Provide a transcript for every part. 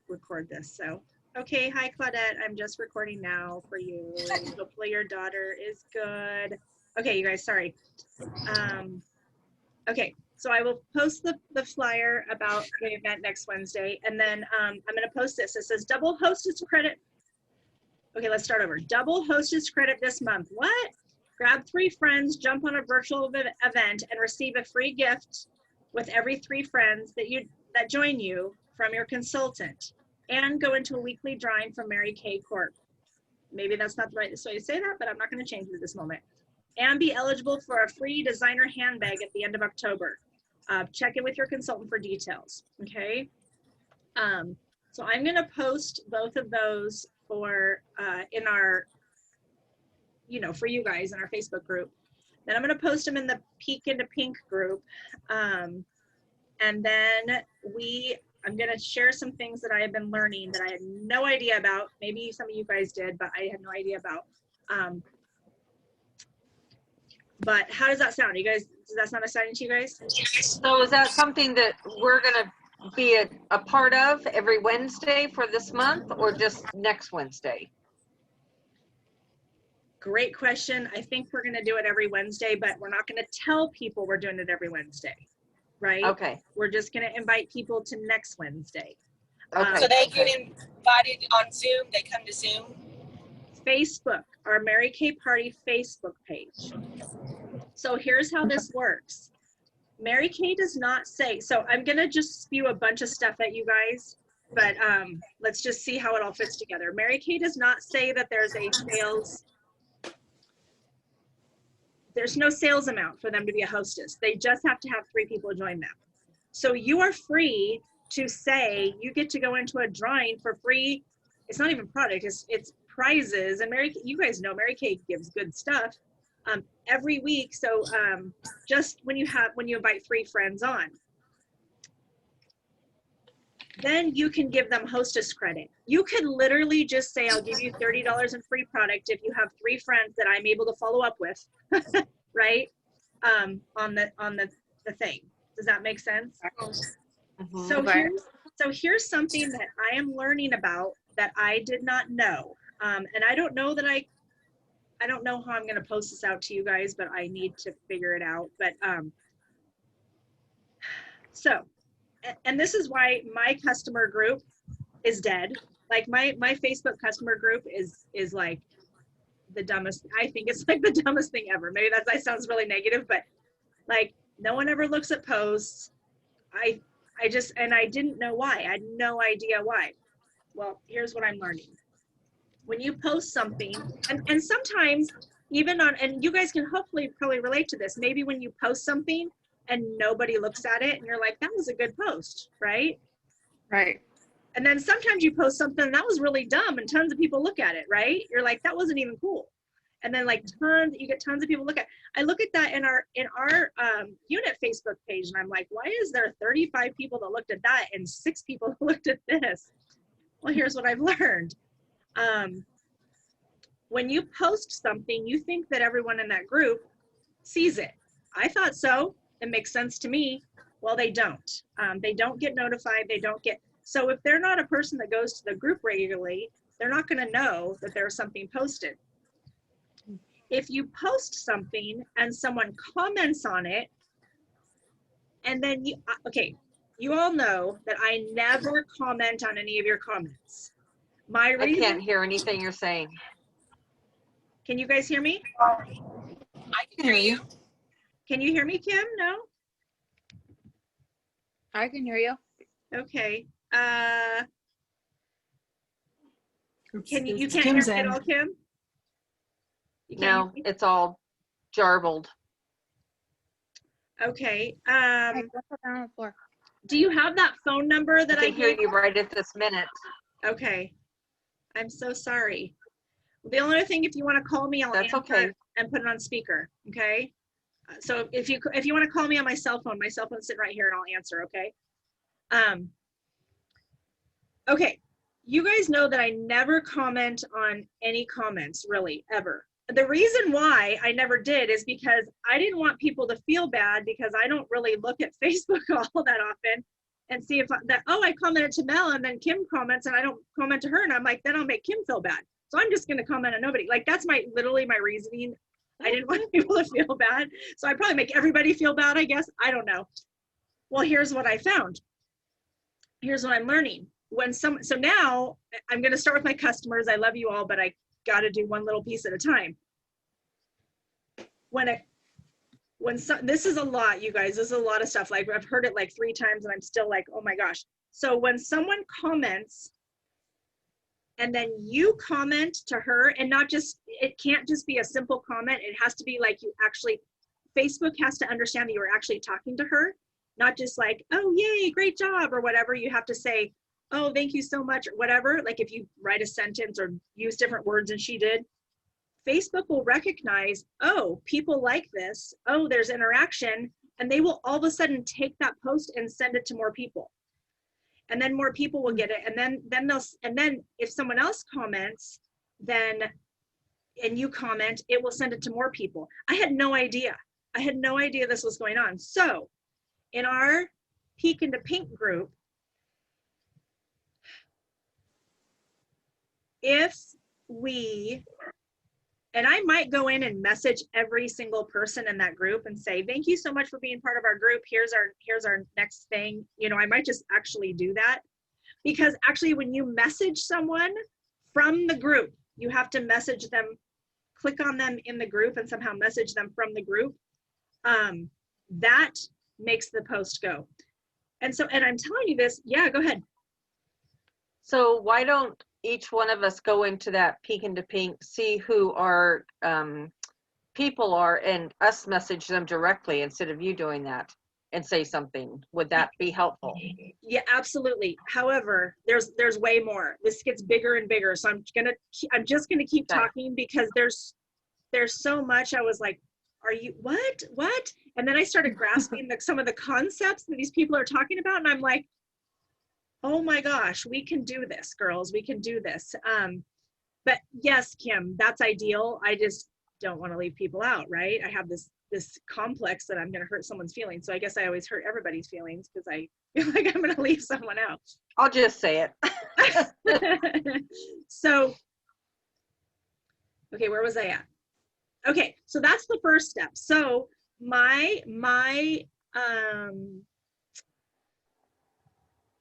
record this. So, okay. Hi, Claudette. I'm just recording now for you. Hopefully your daughter is good. Okay, you guys, sorry. Okay, so I will post the flyer about the event next Wednesday, and then I'm going to post this. It says double hostess credit. Okay, let's start over. Double hostess credit this month. What? Grab 3 friends, jump on a virtual event, and receive a free gift with every 3 friends that join you from your consultant, and go into a weekly drawing from Mary Kay Corp. Maybe that's not the right way to say that, but I'm not going to change it at this moment. And be eligible for a free designer handbag at the end of October. Check in with your consultant for details, okay? So I'm gonna post both of those for, in our, for you guys in our Facebook group. Then I'm gonna post them in the Peek into Pink group. And then I'm gonna share some things that I have been learning that I had no idea about. Maybe some of you guys did, but I had no idea about. But how does that sound? You guys, does that sound exciting to you guys? So is that something that we're gonna be a part of every Wednesday for this month, or just next Wednesday? Great question. I think we're gonna do it every Wednesday, but we're not gonna tell people we're doing it every Wednesday, right? Okay. We're just gonna invite people to next Wednesday. Okay. So they get invited on Zoom, they come to Zoom? Facebook, our Mary Kay Party Facebook page. So here's how this works. Mary Kay does not say, so I'm gonna just spew a bunch of stuff at you guys, but let's just see how it all fits together. Mary Kay does not say that there's no sales amount for them to be a hostess. They just have to have 3 people join them. So you are free to say you get to go into a drawing for free. It's not even product, it's prizes. And you guys know Mary Kay gives good stuff every week. So just when you invite 3 friends on, then you can give them hostess credit. You could literally just say, I'll give you $30 in free product if you have 3 friends that I'm able to follow up with, right? On the thing. Does that make sense? Mm-hmm. So here's something that I am learning about that I did not know. And I don't know how I'm going to post this out to you guys, but I need to figure it out. But and this is why my customer group is dead. Like my Facebook customer group is like the dumbest. I think it's like the dumbest thing ever. Maybe that sounds really negative, but like no one ever looks at posts. I didn't know why. I had no idea why. Well, here's what I'm learning. When you post something, and sometimes even and you guys can hopefully probably relate to this, maybe when you post something and nobody looks at it and you're like, that was a good post, right? Right. And then sometimes you post something that was really dumb and tons of people look at it, right? You're like, that wasn't even cool. And then like you get tons of people look at it. I look at that in our unit Facebook page and I'm like, why is there 35 people that looked at that and 6 people looked at this? Well, here's what I've learned. When you post something, you think that everyone in that group sees it. I thought so. It makes sense to me. Well, they don't. They don't get notified. So if they're not a person that goes to the group regularly, they're not going to know that there's something posted. If you post something and someone comments on it, and then you all know that I never comment on any of your comments. I can't hear anything you're saying. Can you guys hear me? I can hear you. Can you hear me, Kim? No? I can hear you. Okay. You can't hear me at all, Kim? No, it's all jarbled. Okay. Hey, go put down on the floor. Do you have that phone number that I can hear you right at this minute. Okay. I'm so sorry. The only thing, if you want to call me, I'll answer and put it on speaker. Okay. So if you want to call me on my cell phone's sitting right here and I'll answer. Okay. Okay. You guys know that I never comment on any comments really ever. The reason why I never did is because I didn't want people to feel bad because I don't really look at Facebook all that often. and see if that, oh, I commented to Mel and then Kim comments and I don't comment to her. And I'm like, then I'll make Kim feel bad. So I'm just going to comment on nobody. Like that's literally my reasoning. I didn't want people to feel bad. So I probably make everybody feel bad, I guess. I don't know. Well, here's what I found. Here's what I'm learning. So now I'm going to start with my customers. I love you all, but I got to do one little piece at a time. This is a lot, you guys, this is a lot of stuff. Like I've heard it like 3 times and I'm still like, oh my gosh. So when someone comments and then you comment to her, and it can't just be a simple comment. It has to be like Facebook has to understand that you were actually talking to her, not just like, oh, yay, great job or whatever. You have to say, oh, thank you so much or whatever. Like if you write a sentence or use different words than she did, Facebook will recognize, oh, people like this. Oh, there's interaction. And they will all of a sudden take that post and send it to more people. And then more people will get it. And then if someone else comments, and you comment, it will send it to more people. I had no idea. This was going on. So in our Peek into Pink group, and I might go in and message every single person in that group and say, thank you so much for being part of our group. Here's our next thing. I might just actually do that, because actually when you message someone from the group, you have to message them, click on them in the group and somehow message them from the group. That makes the post go. And I'm telling you this. Yeah, go ahead. So why don't each one of us go into that Peek into Pink, see who our people are, and us message them directly instead of you doing that and say something? Would that be helpful? Yeah, absolutely. However, there's way more. This gets bigger and bigger. So I'm just gonna keep talking, because there's so much. I was like, are you what? And then I started grasping some of the concepts that these people are talking about, and I'm like, oh my gosh, we can do this, girls. We can do this. But yes, Kim, that's ideal. I just don't want to leave people out, right? I have this complex that I'm going to hurt someone's feelings. So I guess I always hurt everybody's feelings because I feel like I'm going to leave someone out. I'll just say it. So, okay, where was I at? Okay, so that's the first step. So my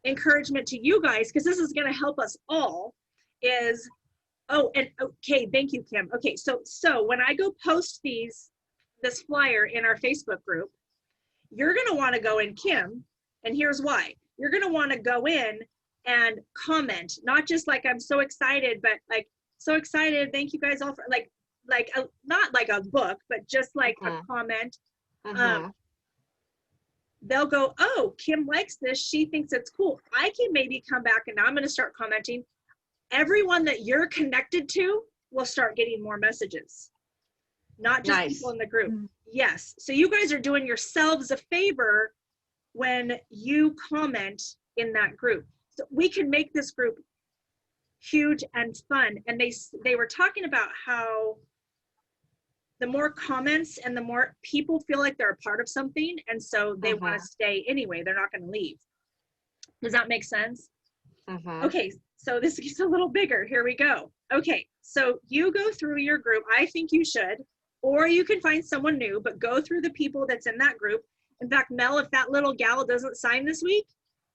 encouragement to you guys, because this is going to help us all, is, okay, thank you, Kim. Okay, so when I go post this flyer in our Facebook group, you're going to want to go in, Kim, and here's why. You're going to want to go in and comment, not just like, I'm so excited, but like, so excited, thank you guys all for, not like a book, but just like a comment. They'll go, oh, Kim likes this. She thinks it's cool. I can maybe come back, and now I'm going to start commenting. Everyone that you're connected to will start getting more messages, not just people in the group. Yes. So you guys are doing yourselves a favor when you comment in that group. So we can make this group huge and fun. And they were talking about how the more comments and the more people feel like they're a part of something, and so they want to stay anyway. They're not going to leave. Does that make sense? Okay, so this gets a little bigger. Here we go. Okay, so you go through your group. I think you should, or you can find someone new, but go through the people that's in that group. In fact, Mel, if that little gal doesn't sign this week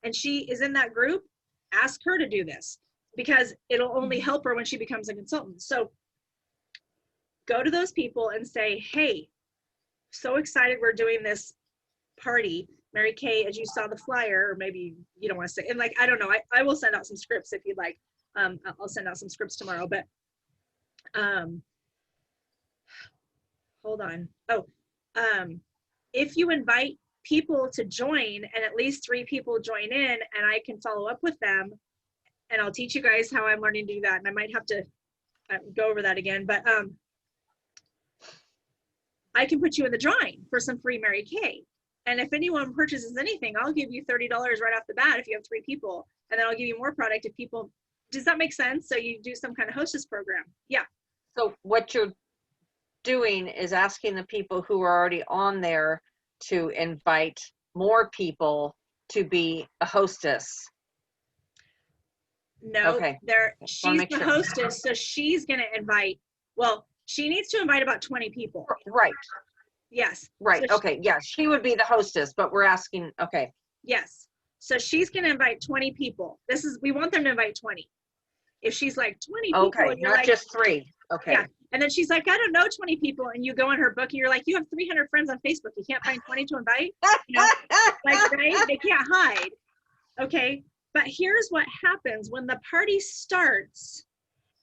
and she is in that group, ask her to do this, because it'll only help her when she becomes a consultant. So go to those people and say, hey, so excited we're doing this party. Mary Kay, as you saw the flyer, or maybe you don't want to say, and like, I don't know, I will send out some scripts if you'd like. I'll send out some scripts tomorrow, but hold on. If you invite people to join and at least 3 people join in, and I can follow up with them, and I'll teach you guys how I'm learning to do that. And I might have to go over that again, but I can put you in the drawing for some free Mary Kay. And if anyone purchases anything, I'll give you $30 right off the bat if you have 3 people. And then I'll give you more product if people, does that make sense? So you do some kind of hostess program. Yeah. So what you're doing is asking the people who are already on there to invite more people to be a hostess. No, Okay. she's make the sure. hostess, so she's gonna invite, well, she needs to invite about 20 people. Right, Yes. right. So she- Okay, yeah, she would be the hostess, but we're asking, okay. Yes. So she's gonna invite 20 people. We want them to invite 20. If she's like 20 people, Okay, and you're not like, just 3. Okay. Yeah. And then she's like, I don't know 20 people. And you go in her book and you're like, you have 300 friends on Facebook. You can't find 20 to invite? You know, like, right? They can't hide. Okay. But here's what happens when the party starts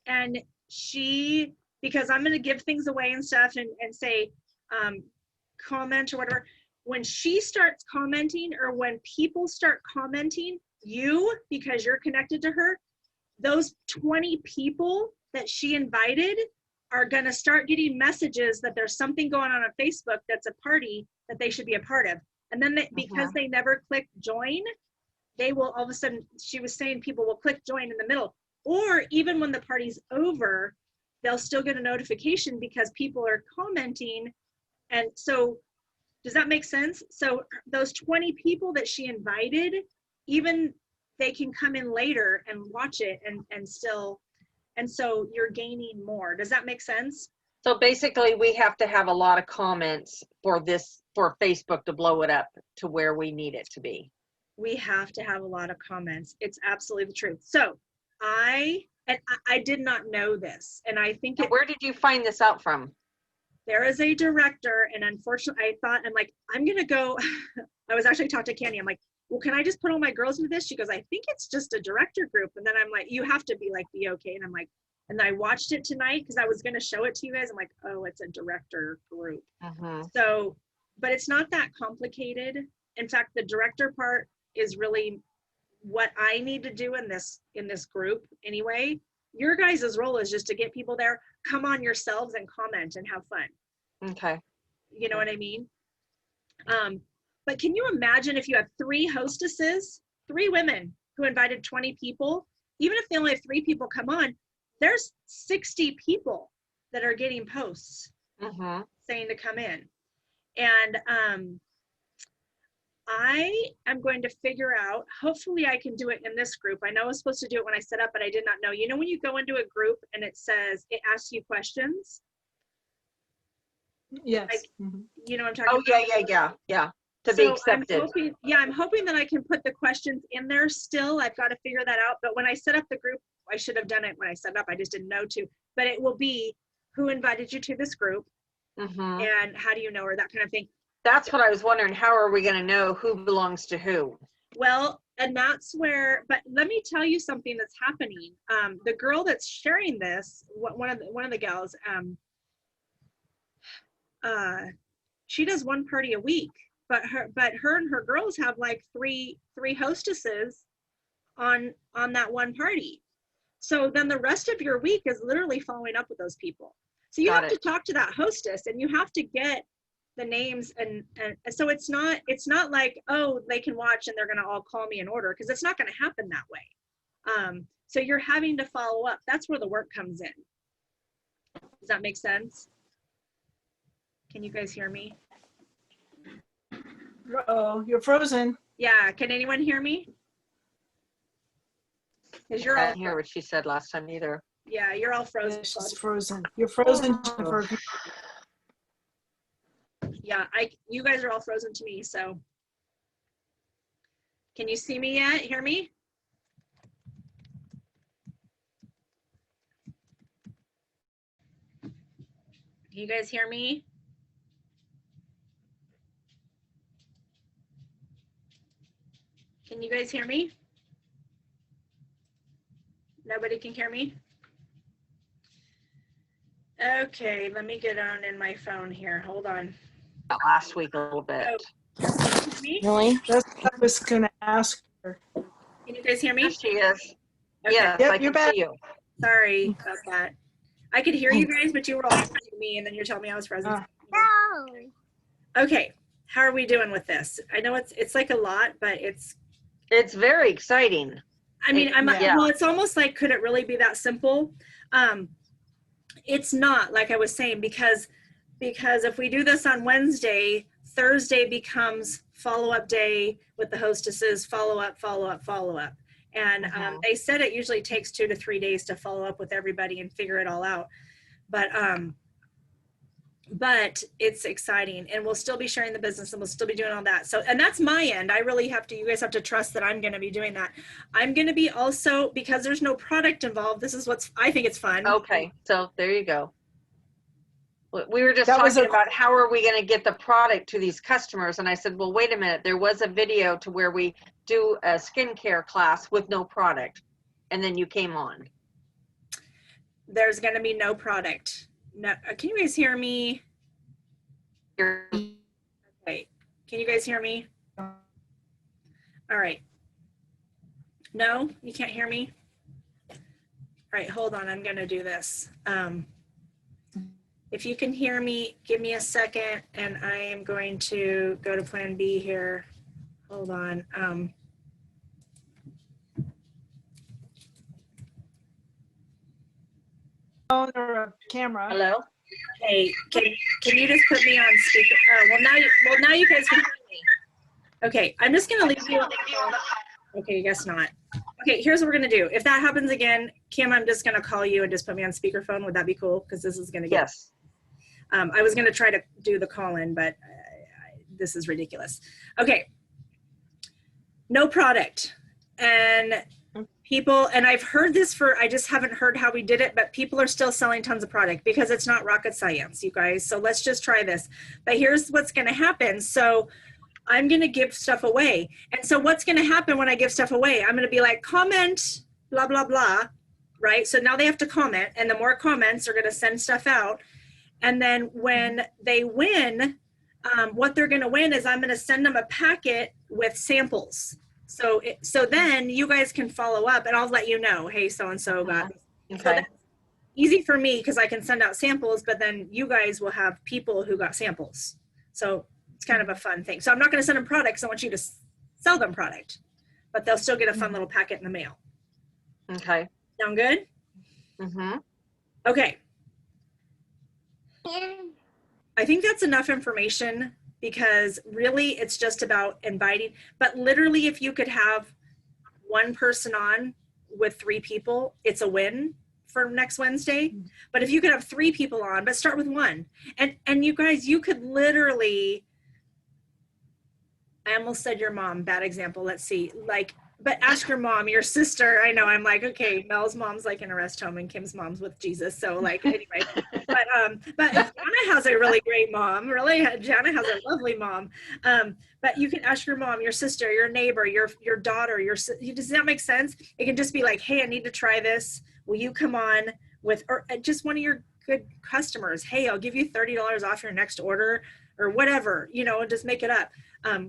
and because I'm going to give things away and stuff and say, comment or whatever. When she starts commenting or when people start commenting, because you're connected to her, those 20 people that she invited are going to start getting messages that there's something going on Facebook that's a party that they should be a part of. And then because they never click join, they will all of a sudden, she was saying people will click join in the middle. Or even when the party's over, they'll still get a notification because people are commenting. And so, does that make sense? So those 20 people that she invited, even they can come in later and watch it and still, and so you're gaining more. Does that make sense? So basically, we have to have a lot of comments for Facebook to blow it up to where we need it to be. We have to have a lot of comments. It's absolutely the truth. So I did not know this, and I think Where did you find this out from? there is a director, and unfortunately I'm like, I'm gonna go. I was actually talking to Candy. I'm like, well, can I just put all my girls into this? She goes, I think it's just a director group. And then I'm like, you have to be okay. And I'm like, and I watched it tonight because I was going to show it to you guys. I'm like, oh, it's a director group. So, but it's not that complicated. In fact, the director part is really what I need to do in this group anyway. Your guys' role is just to get people there, come on yourselves and comment and have fun. Okay. You know what I mean? But can you imagine if you have 3 hostesses, 3 women who invited 20 people, even if they only have 3 people come on, there's 60 people that are getting posts saying to come in. And I am going to figure out, hopefully I can do it in this group. I know I was supposed to do it when I set up, but I did not know. You know when you go into a group and it asks you questions? Yes. Like, you know what I'm talking about? Yeah. To be accepted. I'm hoping that I can put the questions in there still. I've got to figure that out. But when I set up the group, I should have done it when I set it up. I just didn't know to. But it will be who invited you to this group and how do you know her, that kind of thing. That's what I was wondering. How are we going to know who belongs to who? Well, and that's where, but let me tell you something that's happening. The girl that's sharing this, one of the gals, she does one party a week. But her and her girls have like three hostesses on that one party. So then the rest of your week is literally following up with those people. So you have to talk to that hostess and you have to get the names and so it's not like, oh, they can watch and they're gonna all call me in order, because it's not gonna happen that way. So you're having to follow up. That's where the work comes in. Does that make sense? Can you guys hear me? Oh, you're frozen. Yeah, can anyone hear me? Because you're I all, didn't hear what she said last time either. yeah, you're all frozen. Yeah, she's frozen. You're frozen, Jennifer. Yeah, you guys are all frozen to me, so. Can you see me yet? Hear me? Can you guys hear me? Can you guys hear me? Nobody can hear me? Okay, let me get on in my phone here. Hold on. Last week a little bit. Me? Really? That's what I was going to ask her. Can you guys hear me? Yes, she is. Okay. Yes, Yep, I you're can back. see you. Sorry about that. I could hear you guys, but you were all talking to me, and then you're telling me I was frozen. Okay, how are we doing with this? I know it's like a lot, but it's. It's very exciting. I mean, Yeah. well, it's almost like, could it really be that simple? It's not, like I was saying, because if we do this on Wednesday, Thursday becomes follow-up day with the hostesses, follow-up, follow-up, follow-up. And they said it usually takes 2 to 3 days to follow up with everybody and figure it all out. But it's exciting, and we'll still be sharing the business, and we'll still be doing all that. So, and that's my end. I really have to, you guys have to trust that I'm going to be doing that. I'm going to be also, because there's no product involved, this is what's, I think it's fun. Okay, so there you go. We were just That was talking a- about how are we going to get the product to these customers, and I said, well, wait a minute. There was a video to where we do a skincare class with no product, and then you came on. There's going to be no product. No, can you guys hear me? Wait, can you guys hear me? All right. No, you can't hear me? All right, hold on. I'm going to do this. If you can hear me, give me a second, and I am going to go to plan B here. Hold on. Phone or a camera. Hello? Hey, can you just put me on speaker? Well, now you guys can hear me. Okay, I'm just going to leave you. Okay, I guess not. Okay, here's what we're going to do. If that happens again, Kim, I'm just going to call you and just put me on speakerphone. Would that be cool? Because this is going to get. Yes. I was going to try to do the call-in, but this is ridiculous. Okay. No product. And people, and I've heard this I just haven't heard how we did it, but people are still selling tons of product because it's not rocket science, you guys. So let's just try this. But here's what's going to happen. So I'm going to give stuff away. And so what's going to happen when I give stuff away? I'm going to be like, comment, blah, blah, blah, right? So now they have to comment, and the more comments are going to send stuff out. And then when they win, what they're going to win is I'm going to send them a packet with samples. So then you guys can follow up, and I'll let you know, hey, so-and-so got this. So Okay. that's easy for me because I can send out samples, but then you guys will have people who got samples. So it's kind of a fun thing. So I'm not going to send them products. I want you to sell them product, but they'll still get a fun little packet in the mail. Okay. Sound good? Mm-hmm. Okay. I think that's enough information because really it's just about inviting, but literally if you could have one person on with 3 people, it's a win for next Wednesday. But if you could have 3 people on, but start with 1. And you guys, you could literally, I almost said your mom, bad example. Let's see, like, but ask your mom, your sister. I know I'm like, okay, Mel's mom's like in a rest home and Kim's mom's with Jesus. So like, anyway, but Jana has a really great mom. Really, Jana has a lovely mom. But you can ask your mom, your sister, your neighbor, your daughter, does that make sense? It can just be like, hey, I need to try this. Will you come on with, or just one of your good customers? Hey, I'll give you $30 off your next order or whatever, you know, and just make it up.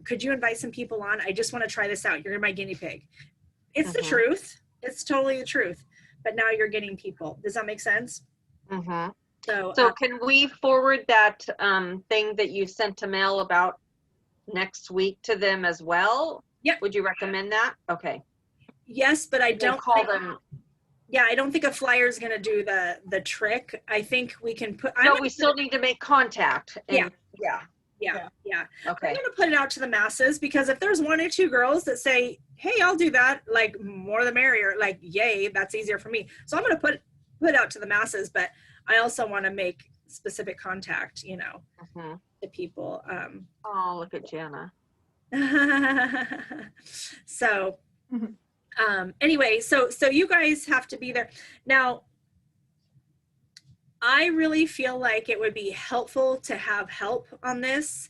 Could you invite some people on? I just want to try this out. You're my guinea pig. It's the truth. It's totally the truth. But now you're getting people. Does that make sense? Mm-hmm. So can we forward that thing that you sent to Mel about next week to them as well? Yep. Would you recommend that? Okay. yes, but I don't call think, them. yeah, I don't think a flyer is going to do the trick. I think we can put, No, we still need to make contact. And, Yeah. yeah. Yeah. Okay. I'm going to put it out to the masses because if there's 1 or 2 girls that say, hey, I'll do that, like more the merrier, like, yay, that's easier for me. So I'm going to put out to the masses, but I also want to make specific contact, you know, Mhm. to people. Oh, look at Jana. So, Mhm. anyway, so you guys have to be there. Now, I really feel like it would be helpful to have help on this.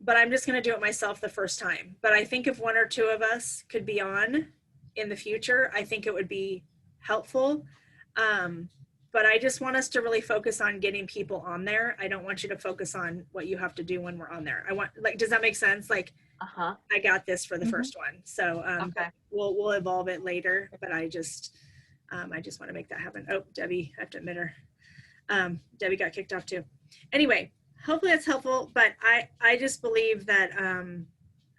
But I'm just going to do it myself the first time. But I think if 1 or 2 of us could be on in the future, I think it would be helpful. But I just want us to really focus on getting people on there. I don't want you to focus on what you have to do when we're on there. I want, like, does that make sense? Like, Uh-huh. I got this for the first one. So Okay. we'll evolve it later, but I just want to make that happen. Oh, Debbie, I have to admit her. Debbie got kicked off too. Anyway, hopefully that's helpful, but I just believe that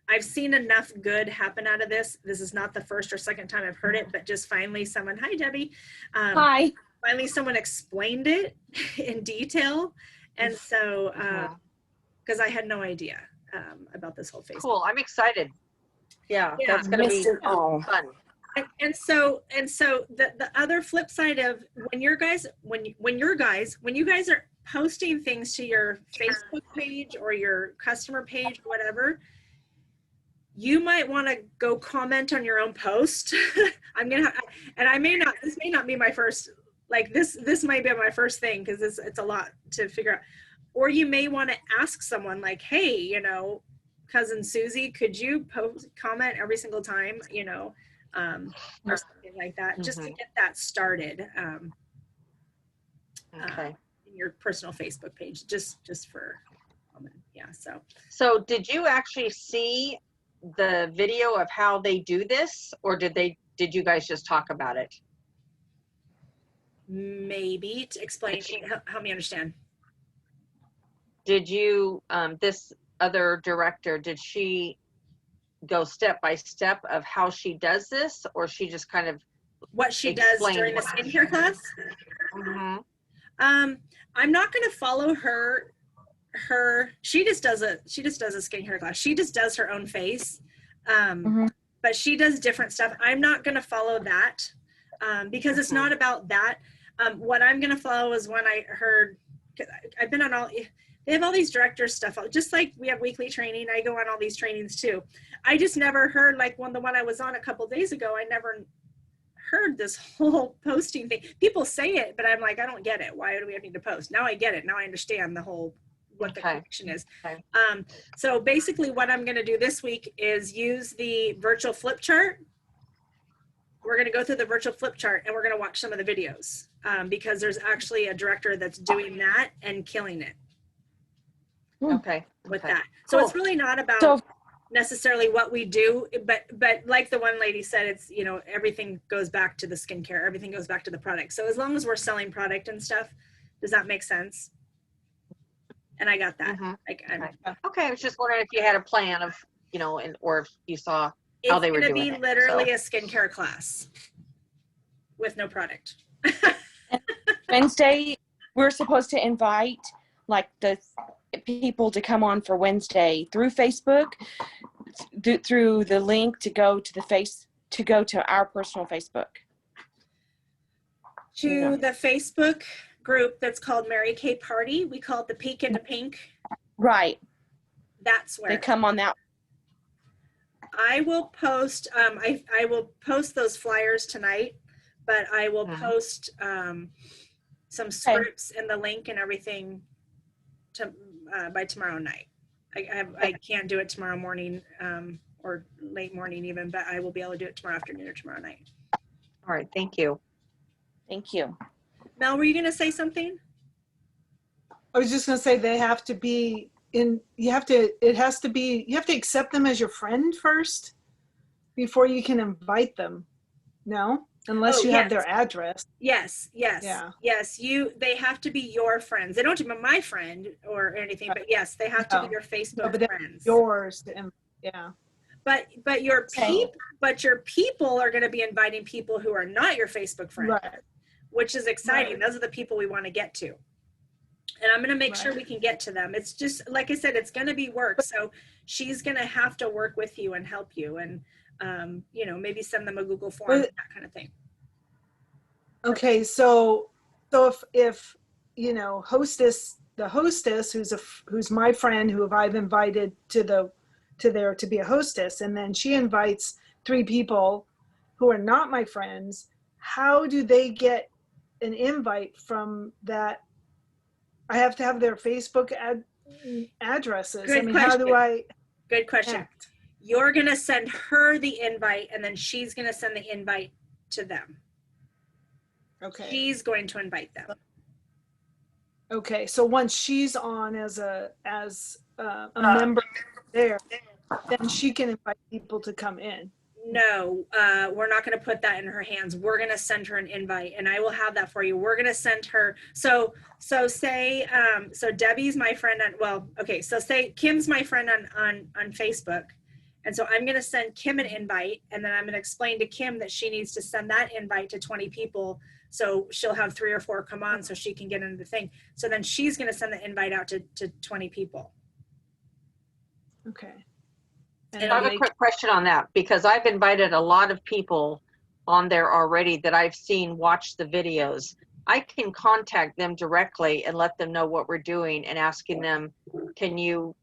I've seen enough good happen out of this. This is not the first or second time I've heard it, but just finally someone, hi Debbie. Hi. Finally someone explained it in detail. And so, because I had no idea about this whole Facebook. Cool. I'm excited. Yeah, Yeah. that's gonna be Missed it all. fun. And so the other flip side of when you guys are posting things to your Facebook page or your customer page, whatever, you might want to go comment on your own post. This may not be my first, like this might be my first thing because it's a lot to figure out. Or you may want to ask someone like, hey, you know, cousin Susie, could you comment every single time, you know, or something like that, just to get that started Okay. in your personal Facebook page, just for comment. Yeah. So did you actually see the video of how they do this, or did you guys just talk about it? Maybe to explain, help me understand. Did you, this other director, did she go step by step of how she does this, or she just kind of What she does during the skincare class? I'm not going to follow her. She just does a skincare class. She just does her own face. But she does different stuff. I'm not going to follow that because it's not about that. What I'm going to follow is when I heard, I've been on they have all these director stuff, just like we have weekly training. I go on all these trainings too. I just never heard, like the one I was on a couple days ago, I never heard this whole posting thing. People say it, but I'm like, I don't get it. Why do we need to post? Now I get it. Now I understand what the connection is. Okay. So basically what I'm going to do this week is use the virtual flip chart. We're going to go through the virtual flip chart and we're going to watch some of the videos because there's actually a director that's doing that and killing it Okay. with Okay. that. So Cool. it's really not about necessarily what we do, but like the one lady said, it's, you know, everything goes back to the skincare, everything goes back to the product. So as long as we're selling product and stuff, does that make sense? And I got that. Okay, I was just wondering if you had a plan of, you know, or if you saw how they were doing It's it. going to be literally a skincare class with no product. Wednesday, we're supposed to invite like the people to come on for Wednesday through Facebook, through the link to go to our personal Facebook. To the Facebook group that's called Mary Kay Party. We call it the Peek into Pink. Right. That's where They come on that. I will post. I will post those flyers tonight, but I will post some scripts and the link and everything by tomorrow night. I can't do it tomorrow morning or late morning even, but I will be able to do it tomorrow afternoon or tomorrow night. All right, thank you. Thank you. Mel, were you going to say something? I was just going to say they have to be you have to accept them as your friend first before you can invite them. No? Unless you have their address. Yes. Yeah. Yes. They have to be your friends. They don't have to be my friend or anything, but yes, they have to be your Facebook friends. Yours. Yeah. But your people are going to be inviting people who are not your Facebook friends, Right. which is exciting. Right. Those are the people we want to get to. And I'm going to make sure we can get to them. It's just, like I said, it's going to be work. So she's going to have to work with you and help you and, you know, maybe send them a Google form, that kind of thing. Okay. So if, you know, the hostess who's my friend who I've invited to be a hostess, and then she invites 3 people who are not my friends, how do they get an invite from that? I have to have their Facebook addresses. Good question. How do I? Good question. Act? You're going to send her the invite and then she's going to send the invite to them. Okay. She's going to invite them. Okay. So once she's on as a member there, then she can invite people to come in. No, we're not going to put that in her hands. We're going to send her an invite and I will have that for you. We're going to send her. So say, so Debbie's my friend so say Kim's my friend on Facebook. And so I'm going to send Kim an invite and then I'm going to explain to Kim that she needs to send that invite to 20 people. So she'll have 3 or 4 come on so she can get into the thing. So then she's going to send the invite out to 20 people. Okay. And I then have a make- quick question on that, because I've invited a lot of people on there already that I've seen watch the videos. I can contact them directly and let them know what we're doing and asking them, can you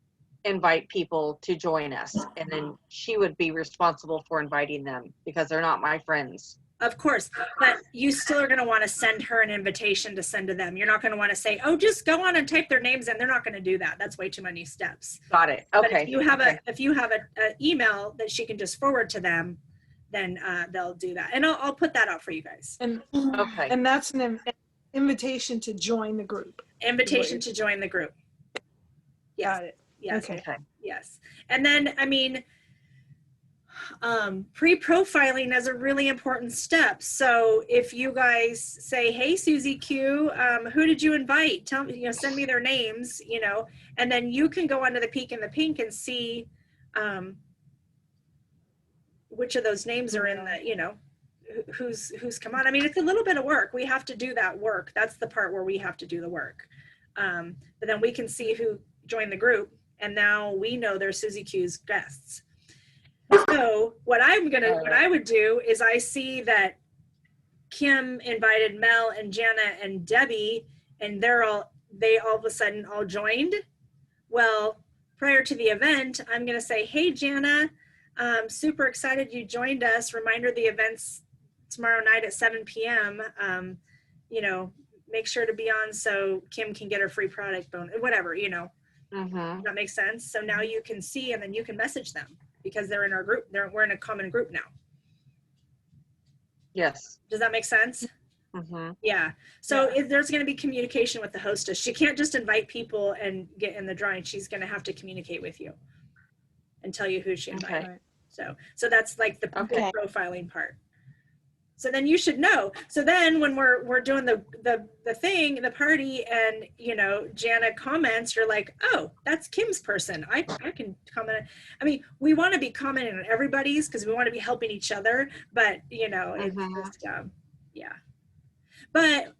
invite people to join us? And then she would be responsible for inviting them because they're not my friends. Of course, but you still are going to want to send her an invitation to send to them. You're not going to want to say, oh, just go on and type their names in. They're not going to do that. That's way too many steps. Got it. But Okay. if you have okay. if you have a email that she can just forward to them, then they'll do that. And I'll put that out for you guys. And Okay. and that's an invitation to join the group. Invitation to join the group. Yes. Got it. Yes. Okay. Okay. Yes. And then, I mean, pre-profiling is a really important step. So if you guys say, hey, Susie Q, who did you invite? Tell me, send me their names, and then you can go onto the Peek in the Pink and see which of those names are in the, who's come on. I mean, it's a little bit of work. We have to do that work. That's the part where we have to do the work. But then we can see who joined the group, and now we know they're Susie Q's guests. So what I would do is I see that Kim invited Mel and Jana and Debbie, and they all of a sudden all joined. Well, prior to the event, I'm going to say, hey, Jana, super excited you joined us. Reminder, the event's tomorrow night at 7 p.m. Make sure to be on so Kim can get her free product bonus, whatever, Mm-hmm. That makes sense. So now you can see, and then you can message them because they're in our group. We're in a common group now. Yes. Does that make sense? Mm-hmm. Yeah. So there's going to be communication with the hostess. She can't just invite people and get in the drawing. She's going to have to communicate with you and tell you who she invited. Okay. So that's like the Okay. profiling part. So then you should know. So then when we're doing the thing, the party, and Jana comments, you're like, oh, that's Kim's person. I can comment. I mean, we want to be commenting on everybody's because we want to be helping each other. But it's just yeah. But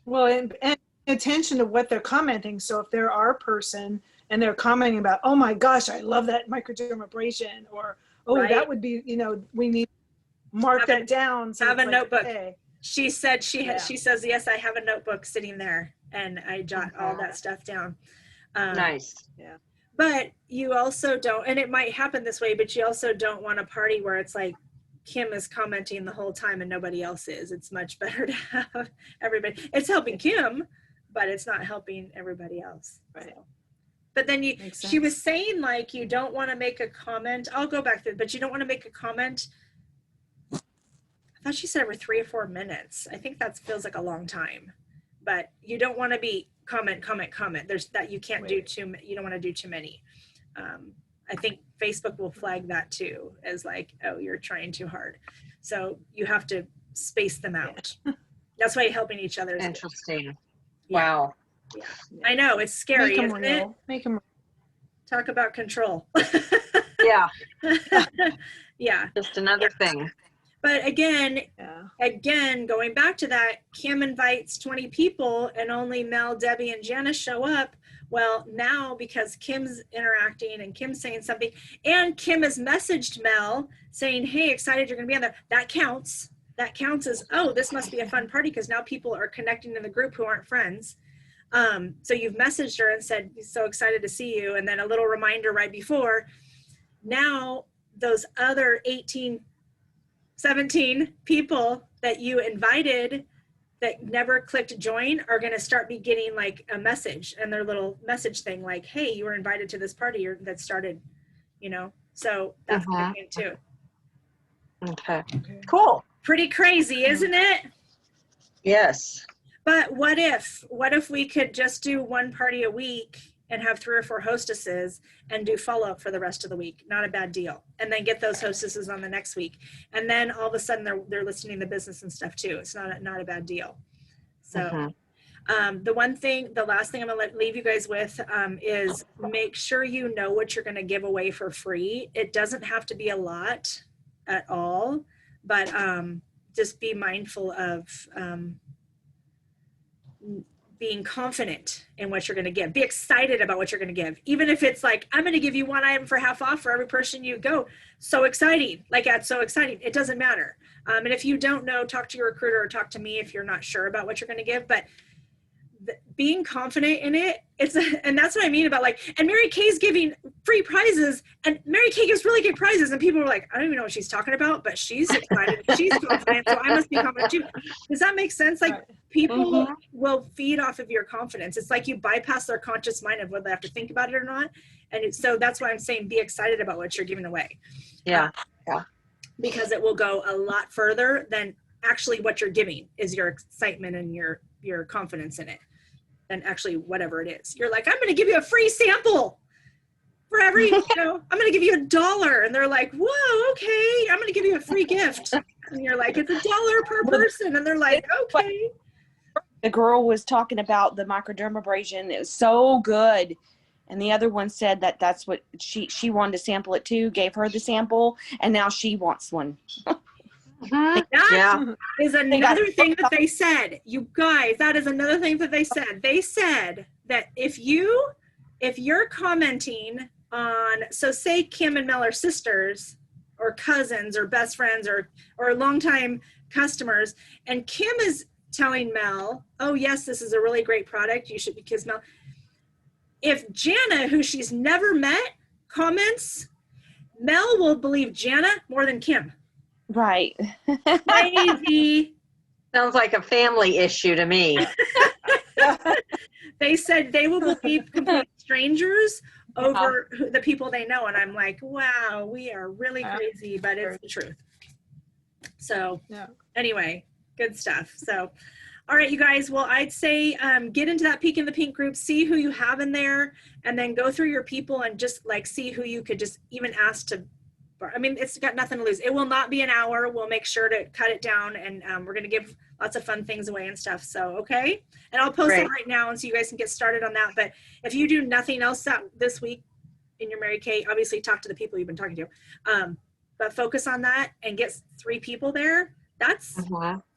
Well, and attention to what they're commenting. So if they're our person and they're commenting about, oh my gosh, I love that microdermabrasion, or oh, Right. that would be, we need to mark that down. So have it's a like, notebook. okay. she said Yeah. she says, yes, I have a notebook sitting there, and I jot all that stuff down. Nice. But you also don't, and it might happen this way, but you also don't want a party where it's like Kim is commenting the whole time and nobody else is. It's much better to have everybody. It's helping Kim, but it's not helping everybody else. Right. So. But then Makes she sense. was saying, like, you don't want to make a comment. I'll go back there, but you don't want to make a comment. I thought she said every 3 or 4 minutes. I think that feels like a long time, but you don't want to be comment. There's that you can't do you don't want to do too many. I think Facebook will flag that too as like, oh, you're trying too hard. So you have to space them out. That's why helping each other is good. Interesting. Yeah. Wow. I know, it's scary, Make them isn't it? real. Make them. Talk about control. Yeah. Yeah. Just another thing. But again, Yeah. going back to that, Kim invites 20 people and only Mel, Debbie, and Janice show up. Well, now because Kim's interacting and Kim's saying something, and Kim has messaged Mel saying, hey, excited you're going to be on there. That counts. That counts as, oh, this must be a fun party because now people are connecting in the group who aren't friends. So you've messaged her and said, so excited to see you. And then a little reminder right before. Now those other 18, 17 people that you invited that never clicked join are going to start be getting like a message and their little message thing like, hey, you were invited to this party that started, so that's a big thing too. Okay. Okay. Cool. Pretty crazy, isn't it? Yes. But what if we could just do one party a week and have 3 or 4 hostesses and do follow-up for the rest of the week? Not a bad deal. And then get those hostesses on the next week. And then all of a sudden they're listening to business and stuff too. It's not a bad deal. So the last thing I'm gonna leave you guys with is make sure you know what you're gonna give away for free. It doesn't have to be a lot at all, but just be mindful of being confident in what you're going to give. Be excited about what you're going to give. Even if it's like, I'm going to give you one item for half off for every person you go. So exciting. Like, that's so exciting. It doesn't matter. And if you don't know, talk to your recruiter or talk to me if you're not sure about what you're going to give. But being confident in it, and that's what I mean about like, and Mary Kay's giving free prizes, and Mary Kay gives really good prizes, and people are like, I don't even know what she's talking about, but she's excited, she's confident, so I must be confident too. Does that make sense? Like, people will feed off of your confidence. It's like you bypass their conscious mind of whether they have to think about it or not. And so that's why I'm saying be excited about what you're giving away. Yeah. Because it will go a lot further than actually what you're giving is your excitement and your confidence in it. And actually whatever it is, you're like, I'm going to give you a free sample for every, I'm going to give you $1. And they're like, whoa, okay. I'm going to give you a free gift. And you're like, it's $1 per person. And they're like, okay. The girl was talking about the microdermabrasion. It was so good. And the other one said that that's what she wanted to sample it too, gave her the sample, and now she wants one. That is another thing that they said. You guys, that is another thing that they said. They said that if you're commenting on, so say Kim and Mel are sisters or cousins or best friends or longtime customers, and Kim is telling Mel, oh yes, this is a really great product, you should, because Mel, if Jana, who she's never met, comments, Mel will believe Jana more than Kim. Right. Crazy. Sounds like a family issue to me. They said they will believe complete strangers over the people they know. And I'm like, wow, we are really crazy, but it's the truth. So anyway, good stuff. So, all right, you guys, well, I'd say get into that Peek in the Pink group, see who you have in there, and then go through your people and just like see who you could just even ask to, I mean, it's got nothing to lose. It will not be an hour. We'll make sure to cut it down, and we're going to give lots of fun things away and stuff. So, okay. And I'll post it right now, and so you guys can get started on that. But if you do nothing else this week in your Mary Kay, obviously talk to the people you've been talking to, but focus on that and get 3 people there. That's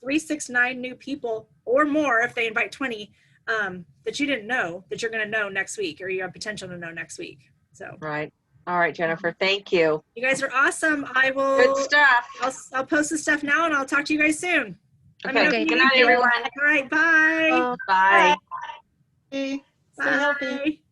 3, 6, 9 new people or more if they invite 20 that you didn't know that you're going to know next week, or you have potential to know next week. So, right. All right, Jennifer, thank you. You guys are awesome. I will. Good stuff. I'll post the stuff now, and I'll talk to you guys soon. Okay. Good night, everyone. All right. Bye. Bye. Stay Bye. healthy.